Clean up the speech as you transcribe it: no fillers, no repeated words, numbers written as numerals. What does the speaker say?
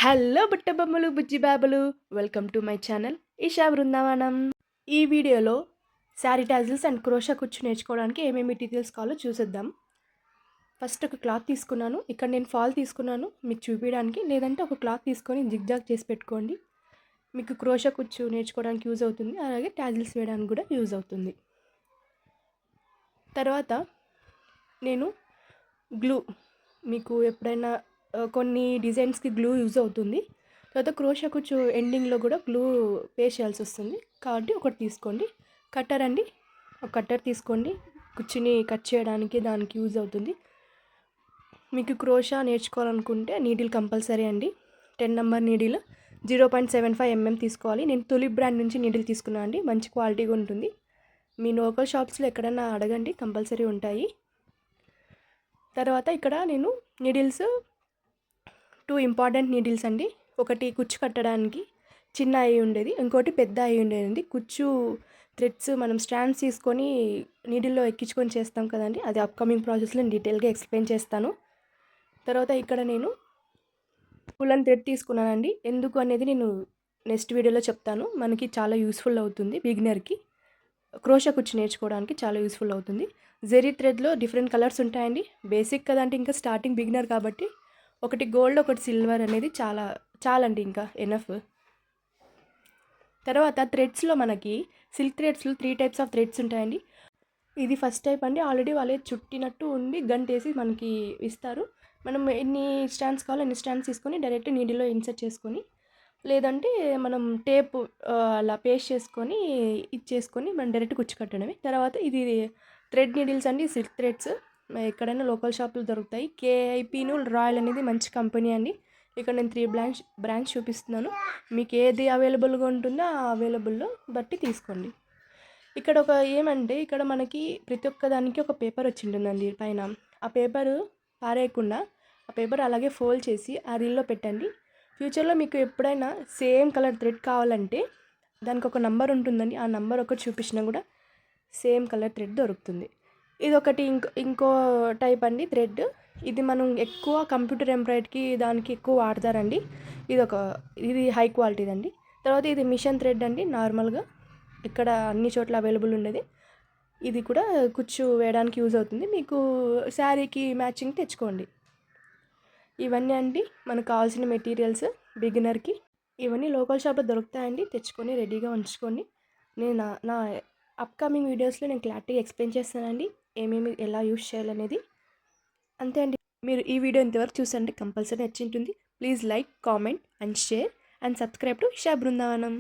Hello బుట్టబొమ్మలు బుజ్జి బాబులు, welcome to my channel Esha Brindavanam. ఈ వీడియోలో శారీ టాజిల్స్ అండ్ క్రోషా కుచ్చు నేర్చుకోవడానికి ఏమేమి మెటీరియల్స్ కావాలో చూసేద్దాం. ఫస్ట్ ఒక క్లాత్ తీసుకున్నాను. ఇక్కడ నేను ఫాల్ తీసుకున్నాను మీకు చూపించడానికి, లేదంటే ఒక క్లాత్ తీసుకొని జిగ్జాగ్ చేసి పెట్టుకోండి. మీకు క్రోషా కుచ్చు నేర్చుకోవడానికి యూజ్ అవుతుంది, అలాగే టాజిల్స్ వేయడానికి కూడా యూజ్ అవుతుంది. తర్వాత నేను గ్లూ, మీకు ఎప్పుడైనా కొన్ని డిజైన్స్కి గ్లూ యూజ్ అవుతుంది. తర్వాత క్రోషా కుచ్చు ఎండింగ్లో కూడా గ్లూ పేస్ట్ చేయాల్సి వస్తుంది, కాబట్టి ఒకటి తీసుకోండి. కట్టర్ అండి, ఒక కట్టర్ తీసుకోండి. కుచ్చుని కట్ చేయడానికి దానికి యూజ్ అవుతుంది. మీకు క్రోషా నేర్చుకోవాలనుకుంటే నీడిల్ కంపల్సరీ అండి. 10 నెంబర్ నీడిల్ 0.75 mm తీసుకోవాలి. నేను తులిప్ బ్రాండ్ నుంచి నీడిల్ తీసుకున్నాను అండి, మంచి క్వాలిటీగా ఉంటుంది. మీ లోకల్ షాప్స్లో ఎక్కడైనా అడగండి, కంపల్సరీ ఉంటాయి. తర్వాత ఇక్కడ నేను నీడిల్స్ 2 ఇంపార్టెంట్ నీడిల్స్ అండి. ఒకటి కుచ్చు కట్టడానికి చిన్న అయి ఉండేది, ఇంకోటి పెద్ద అయి ఉండేది. కుచ్చు థ్రెడ్స్ మనం స్టాండ్స్ తీసుకొని నీడిల్లో ఎక్కించుకొని చేస్తాం కదండి, అది అప్కమింగ్ ప్రాసెస్లో డీటెయిల్గా ఎక్స్ప్లెయిన్ చేస్తాను. తర్వాత ఇక్కడ నేను ఉలన్ థ్రెడ్ తీసుకున్నానండి. ఎందుకు అనేది నేను నెక్స్ట్ వీడియోలో చెప్తాను. మనకి చాలా యూస్ఫుల్ అవుతుంది, బిగినర్కి క్రోషా కుచ్చు నేర్చుకోవడానికి చాలా యూస్ఫుల్ అవుతుంది. జెరీ థ్రెడ్లో డిఫరెంట్ కలర్స్ ఉంటాయండి. బేసిక్ కదంటే ఇంకా స్టార్టింగ్ బిగినర్ కాబట్టి ఒకటి గోల్డ్ ఒకటి సిల్వర్ అనేది చాలండి, ఇంకా ఎనఫ్. తర్వాత థ్రెడ్స్లో మనకి సిల్క్ థ్రెడ్స్లో 3 టైప్స్ ఆఫ్ థ్రెడ్స్ ఉంటాయండి. ఇది ఫస్ట్ టైప్ అండి, ఆల్రెడీ వాళ్ళే చుట్టినట్టు ఉండి గంటేసి మనకి ఇస్తారు. మనం ఎన్ని స్టాండ్స్ కావాలో ఎన్ని స్టాండ్స్ తీసుకొని డైరెక్ట్ నీడిలో ఇన్సర్ట్ చేసుకొని, లేదంటే మనం టేప్ అలా పేస్ట్ చేసుకొని ఇచ్చేసుకొని మనం డైరెక్ట్ కుచ్చు కట్టడమే. తర్వాత ఇది థ్రెడ్ నీడిల్స్ అండి, సిల్క్ థ్రెడ్స్ ఎక్కడైనా లోకల్ షాపులు దొరుకుతాయి. కేఐపీను రాయల్ అనేది మంచి కంపెనీ అండి. ఇక్కడ నేను 3 బ్రాంచ్ చూపిస్తున్నాను. మీకు ఏది అవైలబుల్గా ఉంటుందో ఆ అవైలబుల్లో బట్టి తీసుకోండి. ఇక్కడ ఒక ఏమంటే ఇక్కడ మనకి ప్రతి ఒక్క దానికి ఒక పేపర్ వచ్చి ఉంటుందండి పైన. ఆ పేపరు పారేయకుండా ఆ పేపర్ అలాగే ఫోల్డ్ చేసి ఆ రీల్లో పెట్టండి. ఫ్యూచర్లో మీకు ఎప్పుడైనా సేమ్ కలర్ థ్రెడ్ కావాలంటే దానికి ఒక నంబర్ ఉంటుందండి, ఆ నంబర్ ఒకటి చూపించినా కూడా సేమ్ కలర్ థ్రెడ్ దొరుకుతుంది. ఇది ఒకటి ఇంకో టైప్ అండి థ్రెడ్. ఇది మనం ఎక్కువ కంప్యూటర్ ఎంబ్రాయిడరీకి దానికి ఎక్కువ వాడతారండి. ఇది హై క్వాలిటీది అండి. తర్వాత ఇది మిషన్ థ్రెడ్ అండి, నార్మల్గా ఇక్కడ అన్ని చోట్ల అవైలబుల్ ఉండేది. ఇది కూడా కుచ్చు వేయడానికి యూజ్ అవుతుంది. మీకు శారీకి మ్యాచింగ్ తెచ్చుకోండి. ఇవన్నీ అండి మనకు కావాల్సిన మెటీరియల్స్ బిగినర్కి. ఇవన్నీ లోకల్ షాప్లో దొరుకుతాయండి, తెచ్చుకొని రెడీగా ఉంచుకోండి. నేను నా అప్కమింగ్ వీడియోస్లో నేను క్లారిటీగా ఎక్స్ప్లెయిన్ చేస్తానండి, ఏమేమి ఎలా యూస్ చేయాలనేది. అంతే అండి. మీరు ఈ వీడియో ఇంతవరకు చూసండి, కంపల్సరీ నచ్చింటుంది. Please like, comment and share and subscribe to Isha Brindavanam.